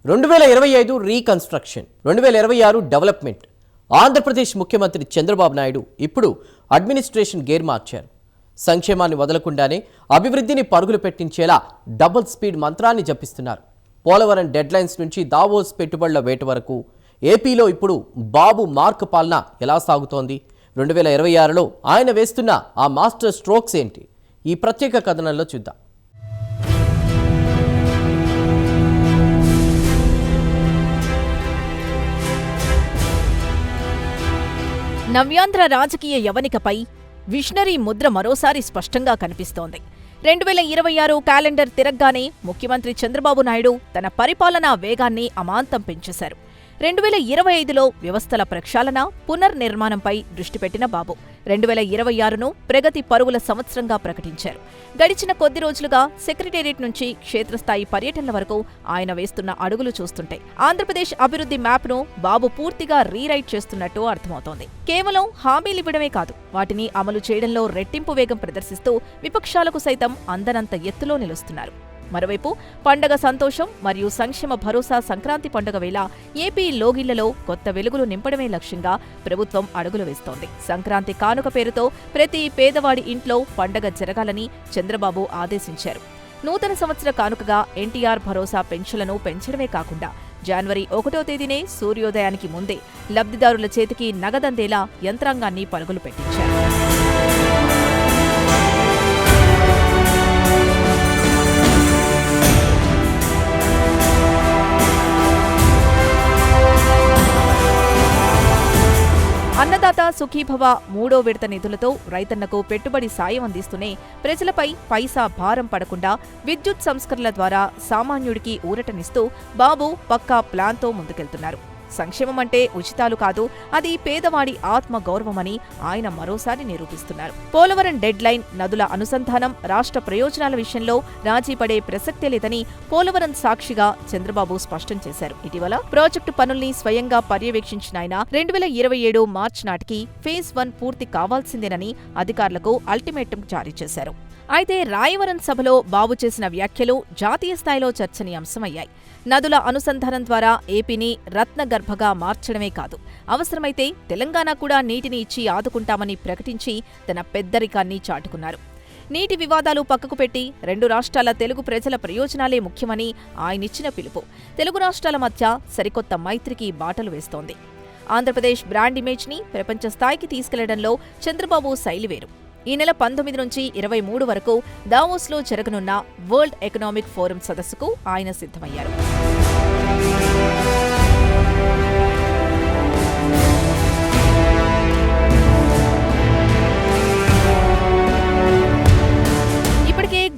2025 reconstruction, 2026 development. Andhra Pradesh ముఖ్యమంత్రి చంద్రబాబు నాయుడు ఇప్పుడు administration gear మార్చారు. సంక్షేమాన్ని వదలకుండానే అభివృద్ధిని పరుగులు పెట్టించేలా డబుల్ స్పీడ్ మంత్రాన్ని జపిస్తున్నారు. పోలవరం డెడ్లైన్స్ నుంచి దావోస్ పెట్టుబడుల వేట వరకు ఏపీలో ఇప్పుడు బాబు మార్క్ పాలన ఎలా సాగుతోంది? 2026లో ఆయన వేస్తున్న ఆ మాస్టర్ స్ట్రోక్స్ ఏంటి? ఈ ప్రత్యేక కథనంలో చూద్దాం. నవ్యాంధ్ర రాజకీయ యవనికపై విషనరీ ముద్ర మరోసారి స్పష్టంగా కనిపిస్తోంది. 2026 క్యాలెండర్ తిరగ్గానే ముఖ్యమంత్రి చంద్రబాబు నాయుడు తన పరిపాలనా వేగాన్ని అమాంతం పెంచేశారు. 2025లో వ్యవస్థల ప్రక్షాళన, పునర్నిర్మాణంపై దృష్టి పెట్టిన బాబు 2026ను ప్రగతి పరుగుల సంవత్సరంగా ప్రకటించారు. గడిచిన కొద్ది రోజులుగా సెక్రటేరియట్ నుంచి క్షేత్రస్థాయి పర్యటనల వరకు ఆయన వేస్తున్న అడుగులు చూస్తుంటే ఆంధ్రప్రదేశ్ అభివృద్ధి మ్యాప్ను బాబు పూర్తిగా రీరైట్ చేస్తున్నట్టు అర్థమవుతోంది. కేవలం హామీలివ్వడమే కాదు, వాటిని అమలు చేయడంలో రెట్టింపు వేగం ప్రదర్శిస్తూ విపక్షాలకు సైతం అందనంత ఎత్తులో నిలుస్తున్నారు. మరోవైపు పండగ సంతోషం మరియు సంక్షేమ భరోసా సంక్రాంతి పండుగ వేళ ఏపీ లోగిళ్లలో కొత్త వెలుగులు నింపడమే లక్ష్యంగా ప్రభుత్వం అడుగులు వేస్తోంది. సంక్రాంతి కానుక పేరుతో ప్రతి పేదవాడి ఇంట్లో పండగ జరగాలని చంద్రబాబు ఆదేశించారు. నూతన సంవత్సర కానుకగా ఎన్టీఆర్ భరోసా పెన్షన్లను పెంచడమే కాకుండా జనవరి 1వ తేదీనే సూర్యోదయానికి ముందే లబ్ధిదారుల చేతికి నగదందేలా యంత్రాంగాన్ని పరుగులు పెట్టించారు. అన్నదాత సుఖీభవ 3వ విడత నిధులతో రైతన్నకు పెట్టుబడి సాయం అందిస్తూనే ప్రజలపై పైసా భారం పడకుండా విద్యుత్ సంస్కరణల ద్వారా సామాన్యుడికి ఊరటనిస్తూ బాబు పక్కా ప్లాన్తో ముందుకెళ్తున్నారు. సంక్షేమం అంటే ఉచితాలు కాదు, అది పేదవాడి ఆత్మ గౌరవమని ఆయన మరోసారి నిరూపిస్తున్నారు. పోలవరం డెడ్ లైన్, నదుల అనుసంధానం, రాష్ట్ర ప్రయోజనాల విషయంలో రాజీ పడే ప్రసక్తే లేదని పోలవరం సాక్షిగా చంద్రబాబు స్పష్టం చేశారు. ఇటీవల ప్రాజెక్టు పనుల్ని స్వయంగా పర్యవేక్షించిన ఆయన 2027 మార్చి నాటికి ఫేజ్ 1 పూర్తి కావాల్సిందేనని అధికారులకు అల్టిమేటం జారీ చేశారు. అయితే రాయవరం సభలో బాబు చేసిన వ్యాఖ్యలు జాతీయ స్థాయిలో చర్చనీయాంశమయ్యాయి. నదుల అనుసంధానం ద్వారా ఏపీని రత్నగర్భగా మార్చడమే కాదు, అవసరమైతే తెలంగాణ కూడా నీటిని ఇచ్చి ఆదుకుంటామని ప్రకటించి తన పెద్దరికాన్ని చాటుకున్నారు. నీటి వివాదాలు పక్కకు పెట్టి 2 రాష్ట్రాల తెలుగు ప్రజల ప్రయోజనాలే ముఖ్యమని ఆయనిచ్చిన పిలుపు తెలుగు రాష్ట్రాల మధ్య సరికొత్త మైత్రికి బాటలు వేస్తోంది. ఆంధ్రప్రదేశ్ బ్రాండ్ ఇమేజ్ని ప్రపంచ స్థాయికి తీసుకెళ్లడంలో చంద్రబాబు శైలి వేరు. ఈ నెల 19 నుంచి 23 వరకు దావోస్లో జరగనున్న వరల్డ్ ఎకనామిక్ ఫోరం సదస్సుకు ఆయన సిద్ధమయ్యారు.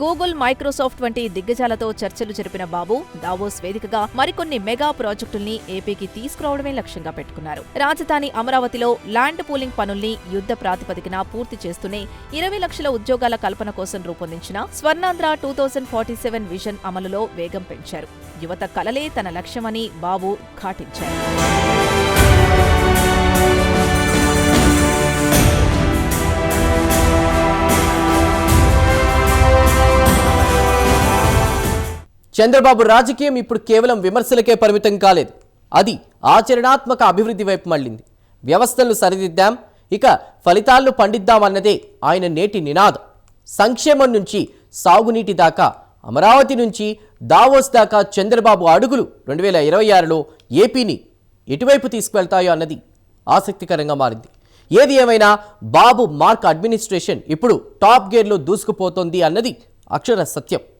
గూగుల్, మైక్రోసాఫ్ట్ వంటి దిగ్గజాలతో చర్చలు జరిపిన బాబు దావోస్ వేదికగా మరికొన్ని మెగా ప్రాజెక్టుల్ని ఏపీకి తీసుకురావడమే లక్ష్యంగా పెట్టుకున్నారు. రాజధాని అమరావతిలో ల్యాండ్ పూలింగ్ పనుల్ని యుద్ధ ప్రాతిపదికన పూర్తి చేస్తూనే 20 లక్షల ఉద్యోగాల కల్పన కోసం రూపొందించిన స్వర్ణాంధ్ర 2047 విజన్ అమలులో వేగం పెంచారు. యువత కలలే తన లక్ష్యమని బాబు ఘాటించారు. చంద్రబాబు రాజకీయం ఇప్పుడు కేవలం విమర్శలకే పరిమితం కాలేదు, అది ఆచరణాత్మక అభివృద్ధి వైపు మళ్లింది. వ్యవస్థలను సరిదిద్దాం, ఇక ఫలితాలను పండిద్దామన్నదే ఆయన నేటి నినాదం. సంక్షేమం నుంచి సాగునీటి దాకా, అమరావతి నుంచి దావోస్ దాకా చంద్రబాబు అడుగులు 2026లో ఏపీని ఎటువైపు తీసుకువెళ్తాయో అన్నది ఆసక్తికరంగా మారింది. ఏది ఏమైనా బాబు మార్క్ అడ్మినిస్ట్రేషన్ ఇప్పుడు టాప్ గేర్లో దూసుకుపోతోంది అన్నది అక్షర సత్యం.